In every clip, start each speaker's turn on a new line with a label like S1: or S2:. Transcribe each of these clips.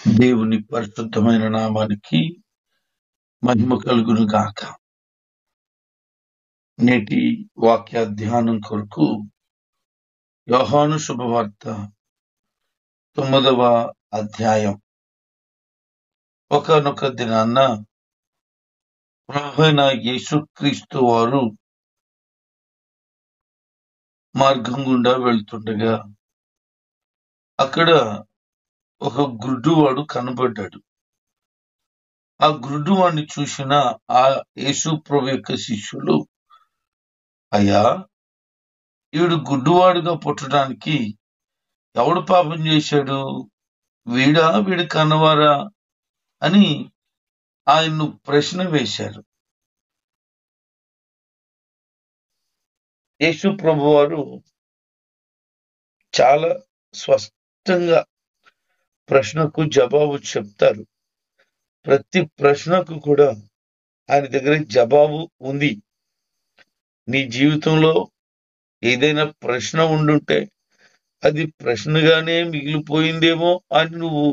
S1: దేవుని పరిశుద్ధమైన నామానికి మహిమ కలుగును గాక. నేటి వాక్య ధ్యానం కొరకు యోహాను శుభవార్త 9వ అధ్యాయం. ఒకానొక దినాన్న ప్రభువైన యేసుక్రీస్తు వారు మార్గం గుండా వెళ్తుండగా అక్కడ ఒక గుడ్డివాడు కనబడ్డాడు. ఆ గుడ్డివాడిని చూసిన ఆ యేసు ప్రభు యొక్క శిష్యులు, అయ్యా, వీడు గుడ్డివాడుగా పుట్టడానికి ఎవడు పాపం చేశాడు, వీడా వీడి కన్నవారా అని ఆయన్ను ప్రశ్న వేశారు. యేసు ప్రభు వారు చాలా స్పష్టంగా ప్రశ్నకు జవాబు చెప్తారు. ప్రతి ప్రశ్నకు కూడా ఆయన దగ్గర జవాబు ఉంది. నీ జీవితంలో ఏదైనా ప్రశ్న ఉండుంటే అది ప్రశ్నగానే మిగిలిపోయిందేమో అని నువ్వు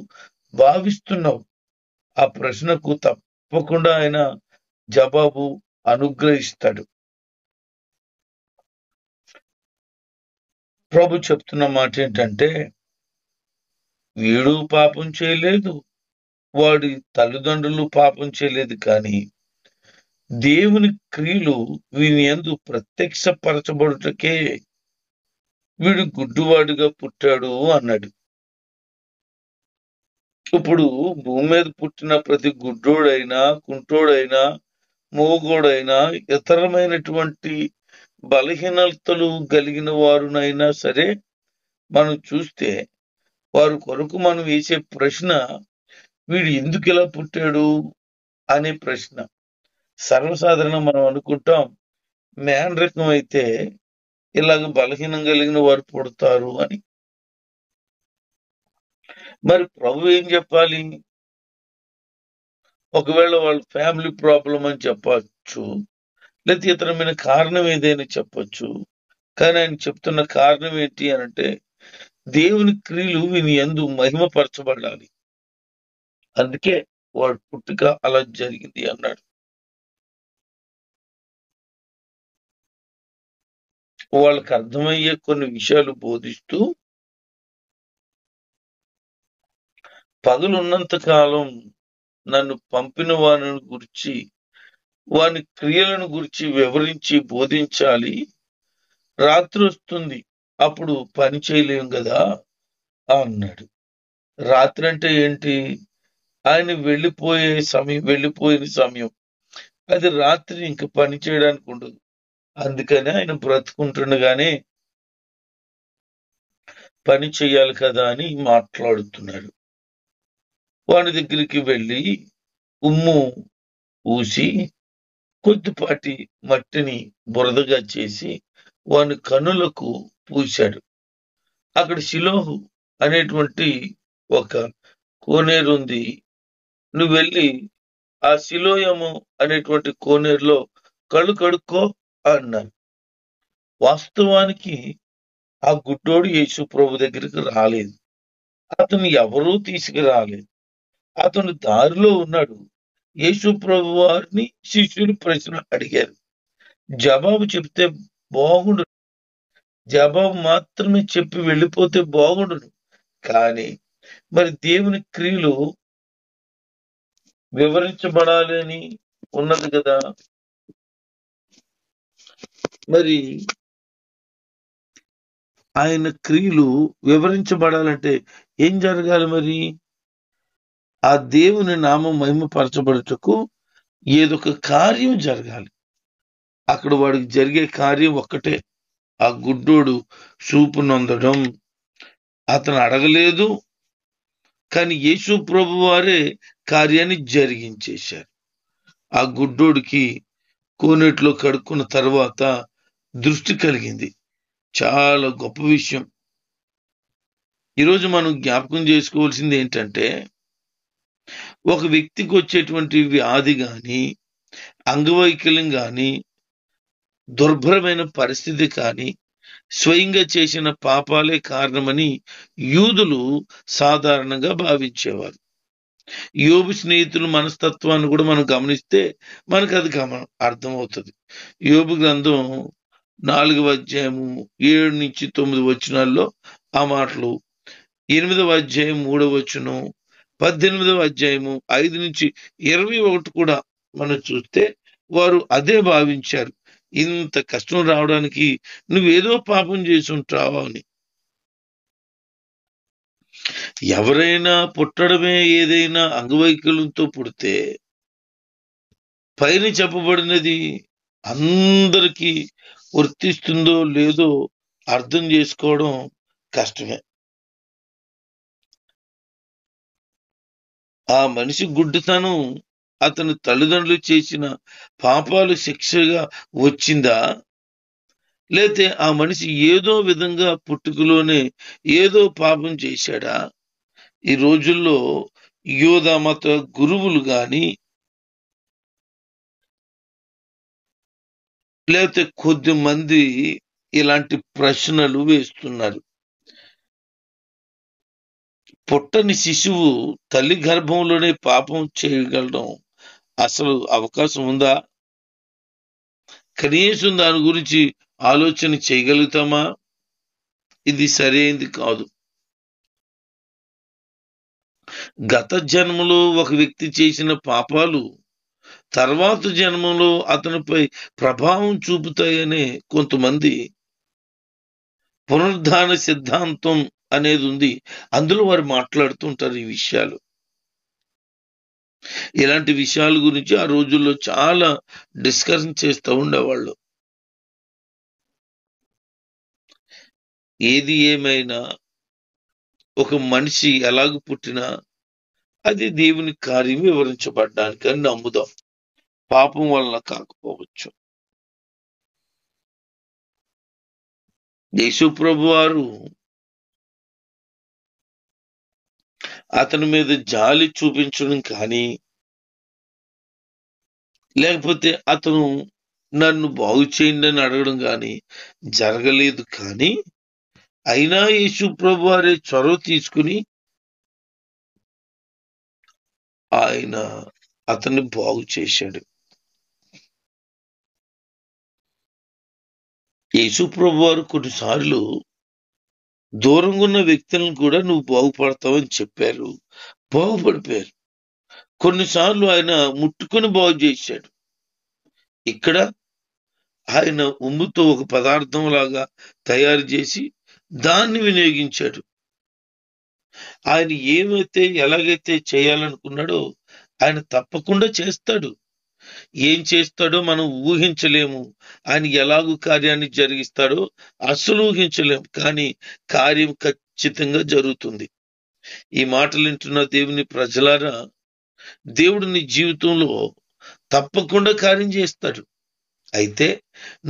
S1: భావిస్తున్నావు. ఆ ప్రశ్నకు తప్పకుండా ఆయన జవాబు అనుగ్రహిస్తాడు. ప్రభు చెప్తున్న మాట ఏంటంటే, వీడు పాపం చేయలేదు, వాడి తల్లిదండ్రులు పాపం చేయలేదు, కానీ దేవుని క్రియలు వీని యందు ప్రత్యక్షపరచబడుటకే వీడు గుడ్డివాడిగా పుట్టాడు అన్నాడు. ఇప్పుడు భూమి మీద పుట్టిన ప్రతి గుడ్డోడైనా, కుంటోడైనా, మోగోడైనా, ఇతరమైనటువంటి బలహీనతలు కలిగిన వారునైనా సరే మనం చూస్తే వారి కొరకు మనం వేసే ప్రశ్న, వీడు ఎందుకు ఇలా పుట్టాడు అనే ప్రశ్న. సర్వసాధారణంగా మనం అనుకుంటాం, మేనరికం అయితే ఇలాగ బలహీనం కలిగిన వారు పుడతారు అని. మరి ప్రభు ఏం చెప్పాలి? ఒకవేళ వాళ్ళ ఫ్యామిలీ ప్రాబ్లం అని చెప్పచ్చు, లేకపోతే ఇతరమైన కారణం ఏదైనా చెప్పచ్చు. కానీ ఆయన చెప్తున్న కారణం ఏంటి అనంటే, దేవుని క్రియలు వీని యందు మహిమపరచబడాలి, అందుకే వాడు పుట్టుక అలా జరిగింది అన్నాడు. వాళ్ళకి అర్థమయ్యే కొన్ని విషయాలు బోధిస్తూ, పగలున్నంత కాలం నన్ను పంపిన వారిని గురించి, వాని క్రియలను గురించి వివరించి బోధించాలి. రాత్రి వస్తుంది, అప్పుడు పని చేయలేం కదా అన్నాడు. రాత్రి అంటే ఏంటి? ఆయన వెళ్ళిపోయిన సమయం అది రాత్రి, ఇంక పని చేయడానికి ఉండదు. అందుకని ఆయన బ్రతుకుంటుండగానే పని చేయాలి కదా అని మాట్లాడుతున్నాడు. వాని దగ్గరికి వెళ్ళి ఉమ్ము ఊసి కొద్దిపాటి మట్టిని బురదగా చేసి వాని కన్నులకు పూశాడు. అక్కడ షిలోహు అనేటువంటి ఒక కోనేరు ఉంది, నువ్వు వెళ్ళి ఆ శిలోయము అనేటువంటి కోనేరులో కళ్ళు కడుక్కో అన్నారు. వాస్తవానికి ఆ గుడ్డోడు యేసు ప్రభు దగ్గరికి రాలేదు, అతను ఎవరూ తీసుకురాలేదు. అతను దారిలో ఉన్నాడు. యేసు ప్రభు వారిని శిష్యులు ప్రశ్న అడిగారు. జవాబు చెప్తే బాగుండు, జవాబు మాత్రమే చెప్పి వెళ్ళిపోతే బాగుండును. కానీ మరి దేవుని క్రియలు వివరించబడాలి అని ఉన్నది కదా. మరి ఆయన క్రియలు వివరించబడాలంటే ఏం జరగాలి? మరి ఆ దేవుని నామం మహిమపరచబడుటకు ఏదొక కార్యం జరగాలి. అక్కడ వాడికి జరిగే కార్యం ఒక్కటే, ఆ గుడ్డోడు చూపు నొందడం. అతను అడగలేదు, కానీ యేసు ప్రభు వారే కార్యాన్ని జరిగించేశారు. ఆ గుడ్డోడికి కోనేట్లో కడుక్కున్న తర్వాత దృష్టి కలిగింది. చాలా గొప్ప విషయం. ఈరోజు మనం జ్ఞాపకం చేసుకోవాల్సింది ఏంటంటే, ఒక వ్యక్తికి వచ్చేటువంటి వ్యాధి కానీ, అంగవైకల్యం కానీ, దుర్భరమైన పరిస్థితి కానీ స్వయంగా చేసిన పాపాలే కారణమని యూదులు సాధారణంగా భావించేవారు. యోబు స్నేహితుల మనస్తత్వాన్ని కూడా మనం గమనిస్తే మనకు అది అర్థమవుతుంది. యోబు గ్రంథం 4వ అధ్యాయము 7-9 వచనాల్లో ఆ మాటలు, 8వ అధ్యాయం 3వ వచనం, 18వ అధ్యాయము 5-21 కూడా మనం చూస్తే వారు అదే భావించారు. ఇంత కష్టం రావడానికి నువ్వేదో పాపం చేసి ఉంటావా అని. ఎవరైనా పుట్టడమే ఏదైనా అంగవైకల్యంతో పుడితే పైన చెప్పబడినది అందరికీ వర్తిస్తుందో లేదో అర్థం చేసుకోవడం కష్టమే. ఆ మనిషి గుడ్డితనం అతని తల్లిదండ్రులు చేసిన పాపాలు శిక్షగా వచ్చిందా, లేతే ఆ మనిషి ఏదో విధంగా పుట్టుకలోనే ఏదో పాపం చేశాడా? ఈ రోజుల్లో యోధ మత గురువులు గాని లేకపోతే కొద్ది మంది ఇలాంటి ప్రశ్నలు వేస్తున్నారు. పుట్టని శిశువు తల్లి గర్భంలోనే పాపం చేయగలడం అసలు అవకాశం ఉందా? కనీసం దాని గురించి ఆలోచన చేయగలుగుతామా? ఇది సరైనది కాదు. గత జన్మలో ఒక వ్యక్తి చేసిన పాపాలు తర్వాత జన్మలో అతనిపై ప్రభావం చూపుతాయనే కొంతమంది పునరుద్ధాన సిద్ధాంతం అనేది ఉంది. అందులో వారు మాట్లాడుతుంటారు ఈ విషయాలు. ఇలాంటి విషయాల గురించి ఆ రోజుల్లో చాలా డిస్కషన్ చేస్తూ ఉండేవాళ్ళు. ఏది ఏమైనా ఒక మనిషి ఎలాగ పుట్టినా అది దేవుని కార్యం వివరించబడ్డానికి అని నమ్ముదాం. పాపం వలన కాకపోవచ్చు. యేసు ప్రభు వారు అతని మీద జాలి చూపించడం కానీ, లేకపోతే అతను నన్ను బాగు చేయండి అని అడగడం కానీ జరగలేదు. కానీ అయినా యేసు ప్రభు వారే చొరవ తీసుకుని ఆయన అతన్ని బాగు చేశాడు. యేసు ప్రభు వారు కొన్నిసార్లు దూరంగా ఉన్న వ్యక్తులను కూడా నువ్వు బాగుపడతావని చెప్పారు, బాగుపడిపోయారు. కొన్నిసార్లు ఆయన ముట్టుకొని బాగు చేశాడు. ఇక్కడ ఆయన ఉమ్ముతో ఒక పదార్థం లాగా తయారు చేసి దాన్ని వినియోగించాడు. ఆయన ఏమైతే ఎలాగైతే చేయాలనుకున్నాడో ఆయన తప్పకుండా చేస్తాడు. ఏం చేస్తాడో మనం ఊహించలేము. ఆయన ఎలాగూ కార్యాన్ని జరిగిస్తాడో అసలు ఊహించలేము. కానీ కార్యం ఖచ్చితంగా జరుగుతుంది. ఈ మాటలు వింటున్న దేవుని ప్రజలారా, దేవుడు నీ జీవితంలో తప్పకుండా కార్యం చేస్తాడు. అయితే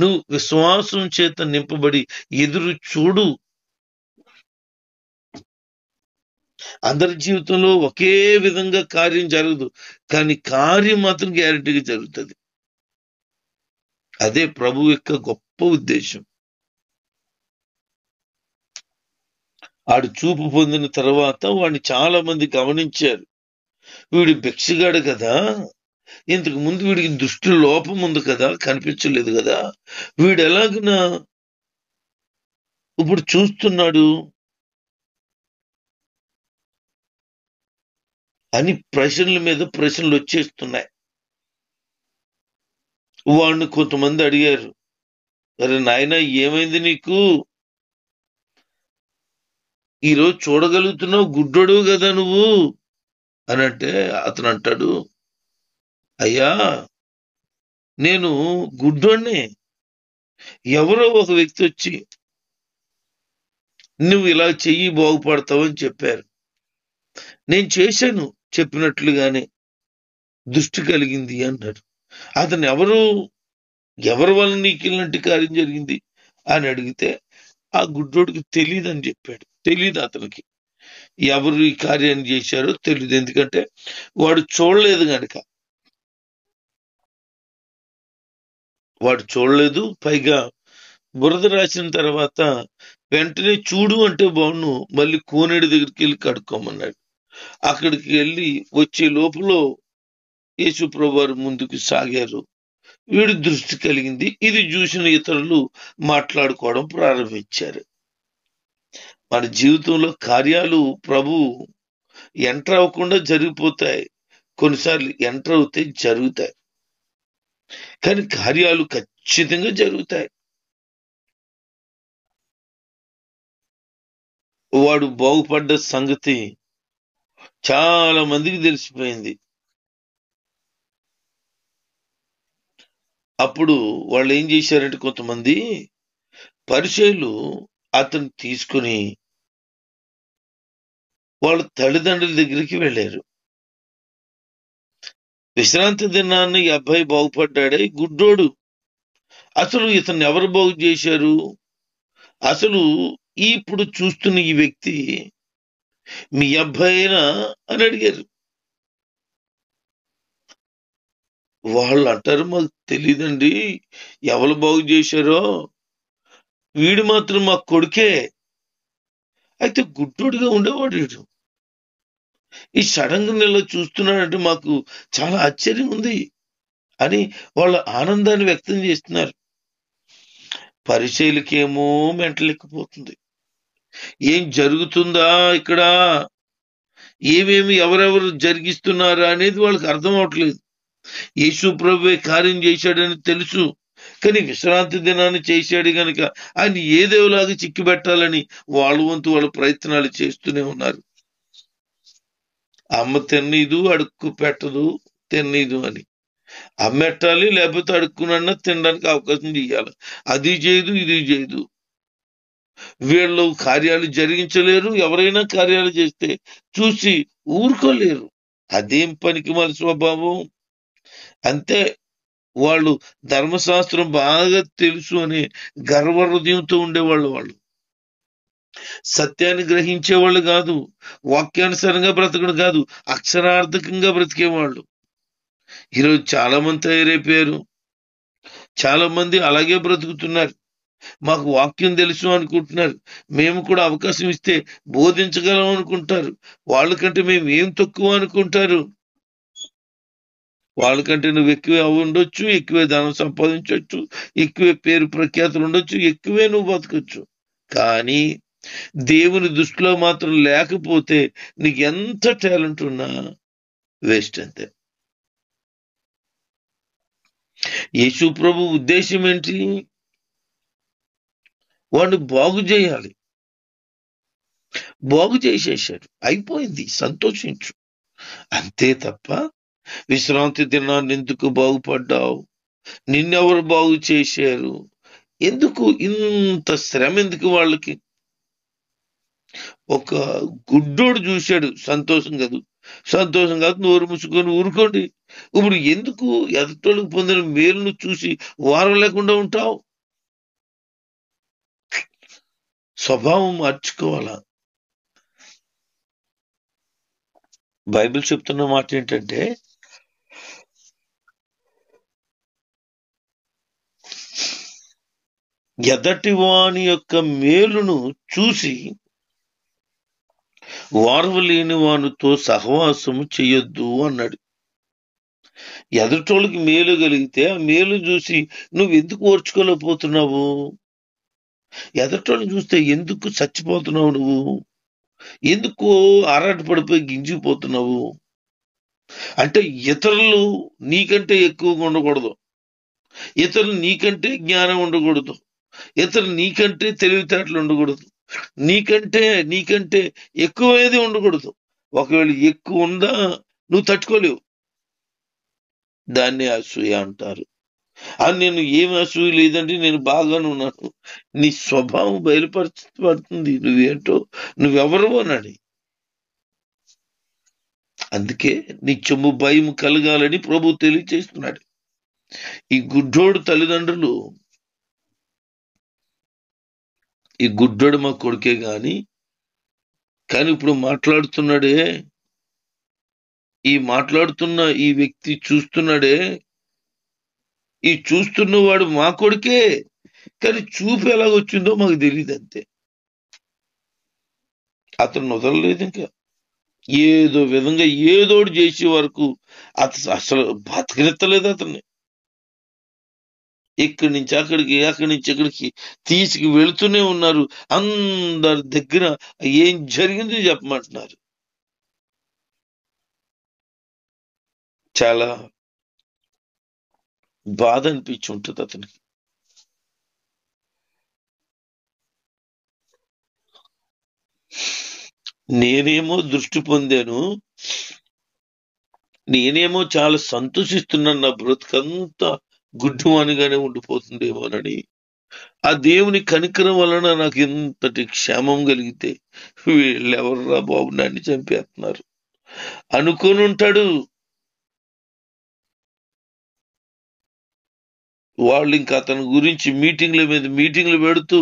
S1: నువ్వు విశ్వాసం చేత నింపబడి ఎదురు చూడు. అందరి జీవితంలో ఒకే విధంగా కార్యం జరగదు, కానీ కార్యం మాత్రం గ్యారెంటీగా జరుగుతుంది. అదే ప్రభు యొక్క గొప్ప ఉద్దేశం. ఆడు చూపు పొందిన తర్వాత వాడిని చాలా మంది గమనించారు. వీడు భిక్షగాడు కదా, ఇంతకు ముందు వీడికి దృష్టి లోపం ఉంది కదా, కనిపించలేదు కదా, వీడు ఎలాగనా ఇప్పుడు చూస్తున్నాడు అని ప్రశ్నల మీద ప్రశ్నలు వచ్చేస్తున్నాయి. వాడిని కొంతమంది అడిగారు, అరే నాయన ఏమైంది నీకు, ఈరోజు చూడగలుగుతున్నావు, గుడ్డోడు కదా నువ్వు అని అంటే అతను అంటాడు, అయ్యా నేను గుడ్డోడ్నే. ఎవరో ఒక వ్యక్తి వచ్చి నువ్వు ఇలా చెయ్యి బాగుపడతావని చెప్పారు. నేను చేశాను, చెప్పినట్లుగానే దృష్టి కలిగింది అన్నాడు. అతను ఎవరి వల్ల నీకు ఇలాంటి కార్యం జరిగింది అని అడిగితే ఆ గుడ్డోడికి తెలియదు అని చెప్పాడు. తెలియదు అతనికి ఎవరు ఈ కార్యాన్ని చేశారో తెలియదు. ఎందుకంటే వాడు చూడలేదు గనక. వాడు చూడలేదు. పైగా బురద రాసిన తర్వాత వెంటనే చూడు అంటే బాగుండు, మళ్ళీ కోనేడు దగ్గరికి వెళ్ళి కడుక్కోమన్నాడు. అక్కడికి వెళ్ళి వచ్చే లోపల యేసు ప్రభు వారు ముందుకు సాగారు. వీడి దృష్టి కలిగింది. ఇది చూసిన ఇతరులు మాట్లాడుకోవడం ప్రారంభించారు. మన జీవితంలో కార్యాలు ప్రభు ఎంటర్ అవ్వకుండా జరిగిపోతాయి, కొన్నిసార్లు ఎంటర్ అవుతే జరుగుతాయి, కానీ కార్యాలు ఖచ్చితంగా జరుగుతాయి. వాడు బాగుపడ్డ సంగతి చాలా మందికి తెలిసిపోయింది. అప్పుడు వాళ్ళు ఏం చేశారంటే, కొంతమంది పరిచయులు అతను తీసుకుని వాళ్ళ తల్లిదండ్రుల దగ్గరికి వెళ్ళారు. విశ్రాంతి దినాన్ని ఈ అబ్బాయి బాగుపడ్డాడే, గుడ్డోడు, అసలు ఇతన్ని ఎవరు బాగు చేశారు, అసలు ఇప్పుడు చూస్తున్న ఈ వ్యక్తి మీ అబ్బాయినా అని అడిగారు. వాళ్ళు అంటారు, మాకు తెలియదండి ఎవరు బాగు చేశారో, వీడు మాత్రం మా కొడుకే. అయితే గుడ్డోడుగా ఉండేవాడు వీడు. ఈ సడన్ గా నెల చూస్తున్నాడంటే మాకు చాలా ఆశ్చర్యం ఉంది అని వాళ్ళ ఆనందాన్ని వ్యక్తం చేస్తున్నారు. పరిచయులకేమో మెంటలెక్కిపోతుంది. ఏం జరుగుతుందా ఇక్కడ, ఏమేమి ఎవరెవరు జరిగిస్తున్నారా అనేది వాళ్ళకి అర్థం అవట్లేదు. యేసు ప్రభువే కార్యం చేశాడని తెలుసు, కానీ విశ్రాంతి దినాన్ని చేశాడు గనక ఆయన ఏదేలాగా చిక్కిపెట్టాలని వాళ్ళ వంతు వాళ్ళ ప్రయత్నాలు చేస్తూనే ఉన్నారు. అమ్మ తిన్నీదు, అడుక్కు పెట్టదు, తిన్నీదు అని. అమ్మెట్టాలి, లేకపోతే అడుక్కున్నా తినడానికి అవకాశం ఇవ్వాలి. అది చేయదు, ఇది చేయదు. వీళ్ళు కార్యాలు జరిగించలేరు. ఎవరైనా కార్యాలు చేస్తే చూసి ఊరుకోలేరు. అదేం పనికి మన స్వభావం. అంతే, వాళ్ళు ధర్మశాస్త్రం బాగా తెలుసు అనే గర్వ హృదయంతో ఉండేవాళ్ళు. వాళ్ళు సత్యాన్ని గ్రహించేవాళ్ళు కాదు, వాక్యానుసారంగా బ్రతకడం కాదు, అక్షరార్థకంగా బ్రతికేవాళ్ళు. ఈరోజు చాలా మంది తయారైపోయారు. చాలా మంది అలాగే బ్రతుకుతున్నారు. మాకు వాక్యం తెలుసు అనుకుంటున్నారు, మేము కూడా అవకాశం ఇస్తే బోధించగలం అనుకుంటారు. వాళ్ళకంటే మేము ఏం తక్కువ అనుకుంటారు. వాళ్ళకంటే నువ్వు ఎక్కువే ఉండొచ్చు, ఎక్కువే ధనం సంపాదించవచ్చు, ఎక్కువే పేరు ప్రఖ్యాతులు ఉండొచ్చు, ఎక్కువే నువ్వు బతకొచ్చు. కానీ దేవుని దృష్టిలో మాత్రం లేకపోతే నీకు ఎంత టాలెంట్ ఉన్నా వేస్ట్. అంతే. యేసు ప్రభు ఉద్దేశం ఏంటి? వాడిని బాగు చేయాలి. బాగు చేసేసాడు, అయిపోయింది, సంతోషించు. అంతే తప్ప విశ్రాంతి దినాన్ని ఎందుకు బాగుపడ్డావు, నిన్నెవరు బాగు చేశారు, ఎందుకు ఇంత శ్రమ, ఎందుకు వాళ్ళకి? ఒక గుడ్డోడు చూశాడు, సంతోషం కాదు, సంతోషం కాదు, నోరు మూసుకొని ఊరుకోండి. ఇప్పుడు ఎందుకు ఎదుటోళ్ళకి పొందిన మేలును చూసి వారం లేకుండా ఉంటావు? స్వభావం మార్చుకోవాలా. బైబిల్ చెప్తున్న మాట ఏంటంటే, ఎదటి వాని యొక్క మేలును చూసి వారవలేని వానితో సహవాసము చెయ్యొద్దు అన్నాడు. ఎదుటోళ్ళకి మేలు కలిగితే ఆ మేలు చూసి నువ్వు ఎందుకు ఓర్చుకోలేకపోతున్నావు? ఎదుటోళ్ళని చూస్తే ఎందుకు చచ్చిపోతున్నావు? నువ్వు ఎందుకు ఆరాటపడిపోయి గింజిపోతున్నావు? అంటే ఇతరులు నీకంటే ఎక్కువగా ఉండకూడదు, ఇతరులు నీకంటే జ్ఞానం ఉండకూడదు, ఇతరులు నీకంటే తెలివితేటలు ఉండకూడదు, నీకంటే ఎక్కువేది ఉండకూడదు. ఒకవేళ ఎక్కువ ఉందా నువ్వు తట్టుకోలేవు. దాన్ని అసూయ అంటారు. అని నేను ఏమి అసూయ లేదండి, నేను బాగానే ఉన్నాను. నీ స్వభావం బయలుపరచబడుతుంది, నువ్వేంటో, నువ్వెవరు అన్నాడు. అందుకే నిత్యము భయం కలగాలని ప్రభు తెలియచేస్తున్నాడు. ఈ గుడ్డోడు తల్లిదండ్రులు, ఈ గుడ్డోడు మా కొడుకే కానీ ఇప్పుడు మాట్లాడుతున్నాడే, ఈ మాట్లాడుతున్న ఈ వ్యక్తి చూస్తున్నాడే, ఈ చూస్తున్నవాడు మా కొడుకే, కానీ చూపు ఎలాగొచ్చిందో మాకు తెలియదు. అంతే, అతను వదలలేదు. ఇంకా ఏదో విధంగా ఏదోటి చేసే వరకు అసలు బతకనెత్తలేదు అతన్ని. ఇక్కడి నుంచి అక్కడికి, అక్కడి నుంచి ఇక్కడికి తీసుకు వెళుతూనే ఉన్నారు. అందరి దగ్గర ఏం జరిగిందో చెప్పమంటున్నారు. చాలా బాధ అనిపించి ఉంటుంది అతనికి. నేనేమో దృష్టి పొందాను, నేనేమో చాలా సంతోషిస్తున్నాను, నా బ్రతుకంతా గుడ్డివానిగానే ఉండిపోతుందేమోనని. ఆ దేవుని కనికరం వలన నాకు ఇంతటి క్షేమం కలిగితే వీళ్ళెవర్రా బాబు నన్ను చంపేస్తున్నారు అనుకొని ఉంటాడు. వాళ్ళు ఇంకా అతని గురించి మీటింగ్ల మీద మీటింగ్లు పెడుతూ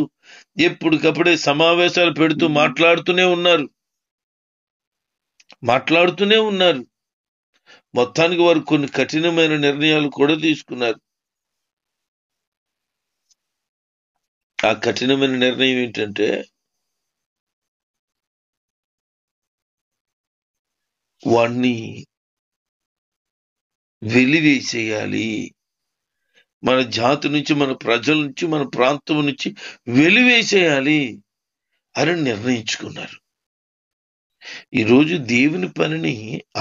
S1: ఎప్పటికప్పుడే సమావేశాలు పెడుతూ మాట్లాడుతూనే ఉన్నారు. మొత్తానికి వారు కొన్ని కఠినమైన నిర్ణయాలు కూడా తీసుకున్నారు. ఆ కఠినమైన నిర్ణయం ఏంటంటే, వాణ్ణి వెలివేసేయాలి, మన జాతి నుంచి, మన ప్రజల నుంచి, మన ప్రాంతం నుంచి వెలివేసేయాలి అని నిర్ణయించుకున్నారు. ఈరోజు దేవుని పనిని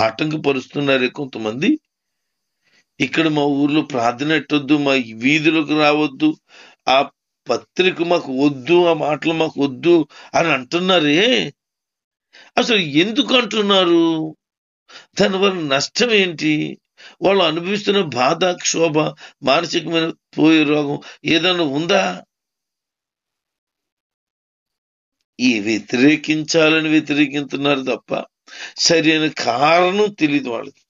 S1: ఆటంకపరుస్తున్నారే కొంతమంది. ఇక్కడ మా ఊర్లో ప్రార్థన ఎట్టొద్దు, మా వీధులకు రావద్దు, ఆ పత్రిక మాకు వద్దు, ఆ మాటలు మాకు వద్దు అని అంటున్నారే. అసలు ఎందుకు అంటున్నారు? దానివల్ల నష్టం ఏంటి? వాళ్ళు అనుభవిస్తున్న బాధ, క్షోభ, మానసికమైన పోయే రోగం ఏదైనా ఉందా? ఈ వ్యతిరేకించాలని వ్యతిరేకిస్తున్నారు తప్ప సరైన కారణం తెలియదు వాళ్ళకి.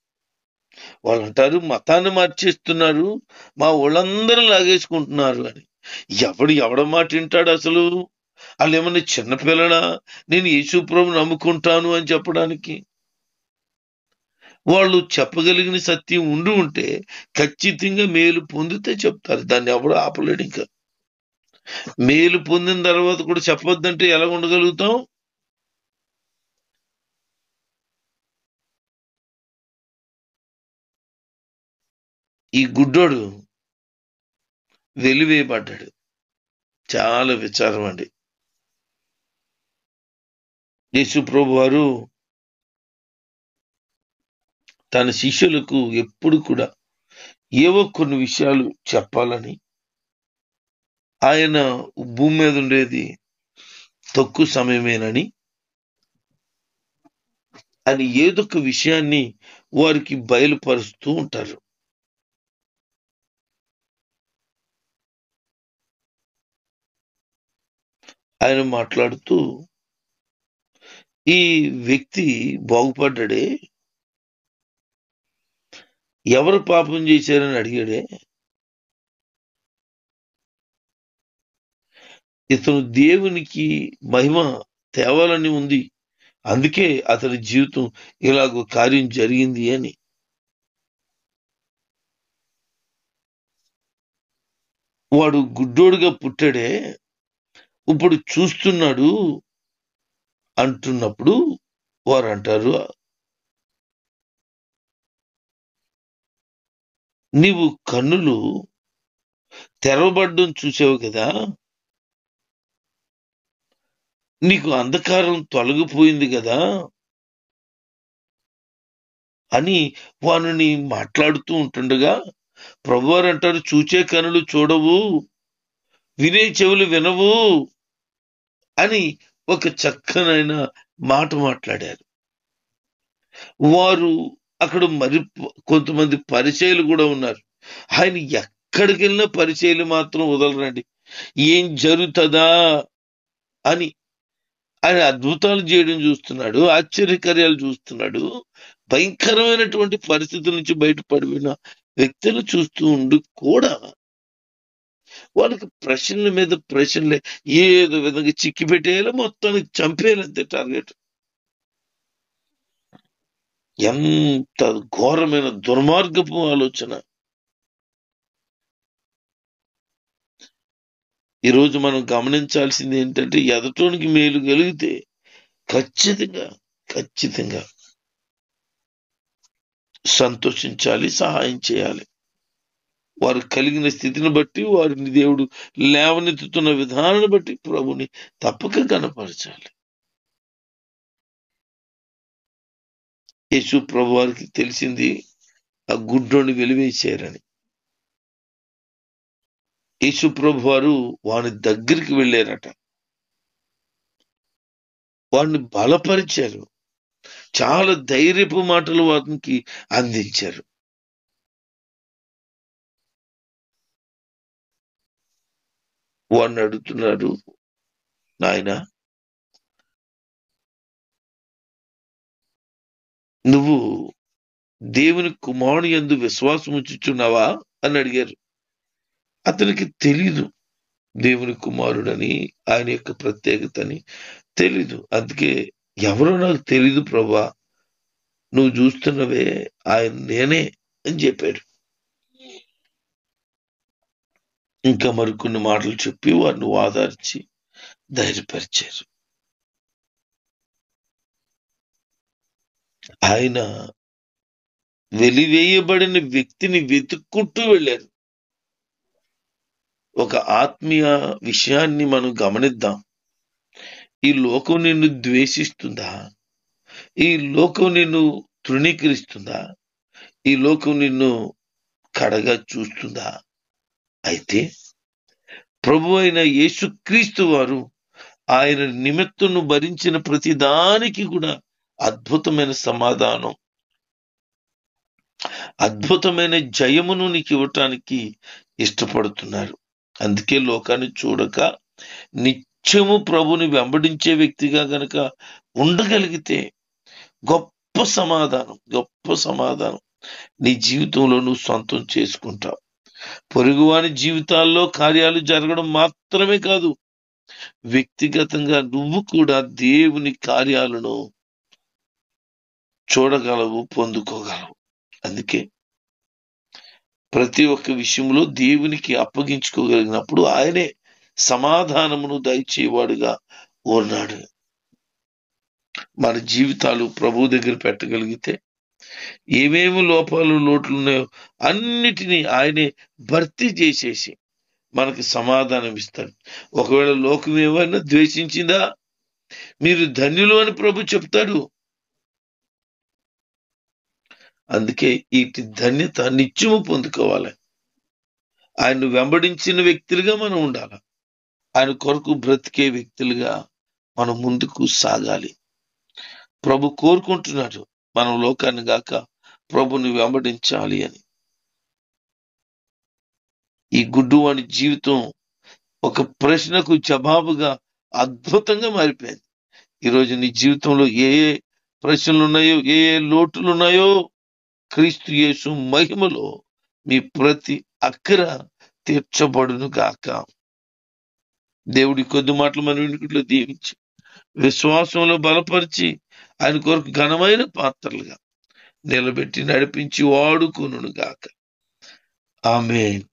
S1: వాళ్ళు అంటారు మతాన్ని మార్చేస్తున్నారు, మా వాళ్ళందరూ లాగేసుకుంటున్నారు అని. ఎవడ మాట వింటాడు అసలు? వాళ్ళు ఏమన్నా చిన్నపిల్లడా నేను యేసుప్రభుని నమ్ముకుంటాను అని చెప్పడానికి? వాళ్ళు చెప్పగలిగిన సత్యం ఉంటే ఖచ్చితంగా మేలు పొందితే చెప్తారు. దాన్ని ఎవడు ఆపలేడు. ఇంకా మేలు పొందిన తర్వాత కూడా చెప్పొద్దంటే ఎలా ఉండగలుగుతాం? ఈ గుడ్డోడు వెలివేయబడ్డాడు. చాలా విచారం అండి. యేసుప్రభు వారు తన శిష్యులకు ఎప్పుడు కూడా ఏవో కొన్ని విషయాలు చెప్పాలని, ఆయన భూమి మీద ఉండేది తక్కువ సమయమేనని, అని ఏదొక విషయాన్ని వారికి బయలుపరుస్తూ ఉంటారు. ఆయన మాట్లాడుతూ ఈ వ్యక్తి బాగుపడ్డాడే, ఎవరు పాపం చేశారని అడిగాడే, ఇతను దేవునికి మహిమ తేవాలని ఉంది, అందుకే అతని జీవితం ఇలాగో కార్యం జరిగింది అని. వాడు గుడ్డోడుగా పుట్టాడే, ఇప్పుడు చూస్తున్నాడు అంటున్నప్పుడు వారు అంటారు, నీవు కన్నులు తెరవబడ్డం చూసావు కదా, నీకు అంధకారం తొలగిపోయింది కదా అని వారిని మాట్లాడుతూ ఉంటుండగా ప్రభువారు అంటారు, చూచే కనులు చూడవు, వినే చెవులు వినవు అని ఒక చక్కనైన మాట మాట్లాడారు. వారు అక్కడ మరి కొంతమంది పరిచయులు కూడా ఉన్నారు. ఆయన ఎక్కడికి వెళ్ళినా పరిచయులు మాత్రం వదలరండి. ఏం జరుగుతుందా అని ఆయన అద్భుతాలు చేయడం చూస్తున్నాడు, ఆశ్చర్యకార్యాలు చూస్తున్నాడు, భయంకరమైనటువంటి పరిస్థితుల నుంచి బయటపడిన వ్యక్తులు చూస్తూ ఉండి కూడా వాళ్ళకి ప్రశ్నల మీద ప్రశ్నలే, ఏదో విధంగా చిక్కి పెట్టేయాలి, మొత్తానికి చంపేయాలంతే టార్గెట్. ఎంత ఘోరమైన దుర్మార్గపు ఆలోచన! ఈరోజు మనం గమనించాల్సింది ఏంటంటే, ఎదటోనికి మేలు కలిగితే ఖచ్చితంగా సంతోషించాలి, సహాయం చేయాలి. వారు కలిగిన స్థితిని బట్టి, వారిని దేవుడు లేవనెత్తుతున్న విధానాన్ని బట్టి ప్రభుని తప్పక కనపరచాలి. యేసు ప్రభు వారికి తెలిసింది ఆ గుడ్డోని వెలివేశారని. యేసు ప్రభు వారు వాని దగ్గరికి వెళ్ళారట, వాడిని బలపరిచారు, చాలా ధైర్యపు మాటలు వారికి అందించారు. వాడిని అడుగుతున్నారు, నాయనా నువ్వు దేవుని కుమారుని యందు విశ్వాసం ఉంచుచున్నావా అని అడిగారు. అతనికి తెలీదు దేవుని కుమారుడని, ఆయన యొక్క ప్రత్యేకతని తెలీదు. అందుకే ఎవరో నాకు తెలీదు ప్రభా, నువ్వు చూస్తున్నవే ఆయన నేనే అని చెప్పాడు. ఇంకా మరికొన్ని మాటలు చెప్పి వారిని వాదార్చి ధైర్యపరిచారు. ఆయన వెలివేయబడిన వ్యక్తిని వెతుక్కుంటూ వెళ్ళారు. ఒక ఆత్మీయ విషయాన్ని మనం గమనిద్దాం. ఈ లోకం నిన్ను ద్వేషిస్తుందా? ఈ లోకం నిన్ను తృణీకరిస్తుందా? ఈ లోకం నిన్ను కడగా చూస్తుందా? అయితే ప్రభు అయిన యేసుక్రీస్తు వారు ఆయన నిమిత్తం భరించిన ప్రతి దానికి కూడా అద్భుతమైన సమాధానం, అద్భుతమైన జయమును నీకు ఇవ్వటానికి ఇష్టపడుతున్నారు. అందుకే లోకాన్ని చూడక నిత్యము ప్రభుని వెంబడించే వ్యక్తిగా గనక ఉండగలిగితే గొప్ప సమాధానం నీ జీవితంలో నువ్వు సొంతం చేసుకుంటావు. పొరుగువాని జీవితాల్లో కార్యాలు జరగడం మాత్రమే కాదు, వ్యక్తిగతంగా నువ్వు కూడా దేవుని కార్యాలను చూడగలవు, పొందుకోగలవు. అందుకే ప్రతి ఒక్క విషయంలో దేవునికి అప్పగించుకోగలిగినప్పుడు ఆయనే సమాధానమును దయచేవాడుగా ఉన్నాడు. మన జీవితాలు ప్రభు దగ్గర పెట్టగలిగితే ఏమేమి లోపాలు లోట్లు ఉన్నాయో అన్నిటినీ ఆయనే భర్తీ చేసేసి మనకి సమాధానం ఇస్తాడు. ఒకవేళ లోకం ఏమైనా ద్వేషించిందా, మీరు ధన్యులు అని ప్రభు చెప్తాడు. అందుకే ఈ ధన్యత నిత్యము పొందుకోవాలి. ఆయన్ను వెంబడించిన వ్యక్తులుగా మనం ఉండాలి. ఆయన కొరకు బ్రతికే వ్యక్తులుగా మనం ముందుకు సాగాలి. ప్రభు కోరుకుంటున్నాడు మనం లోకాన్ని గాక ప్రభుని వెంబడించాలి అని. ఈ గుడ్డువాని జీవితం ఒక ప్రశ్నకు జవాబుగా అద్భుతంగా మారిపోయింది. ఈరోజు నీ జీవితంలో ఏ ఏ ప్రశ్నలు ఉన్నాయో, ఏ ఏ లోటులు ఉన్నాయో, క్రీస్తు యేసు మహిమలో మీ ప్రతి అక్కర తీర్చబడును గాక. దేవుడి కొద్ది మాటలు మన వెనుకట్లో దీవించి, విశ్వాసంలో బలపరిచి, ఆయన కొరకు ఘనమైన పాత్రలుగా నిలబెట్టి నడిపించి వాడుకొనును గాక. ఆమేన్.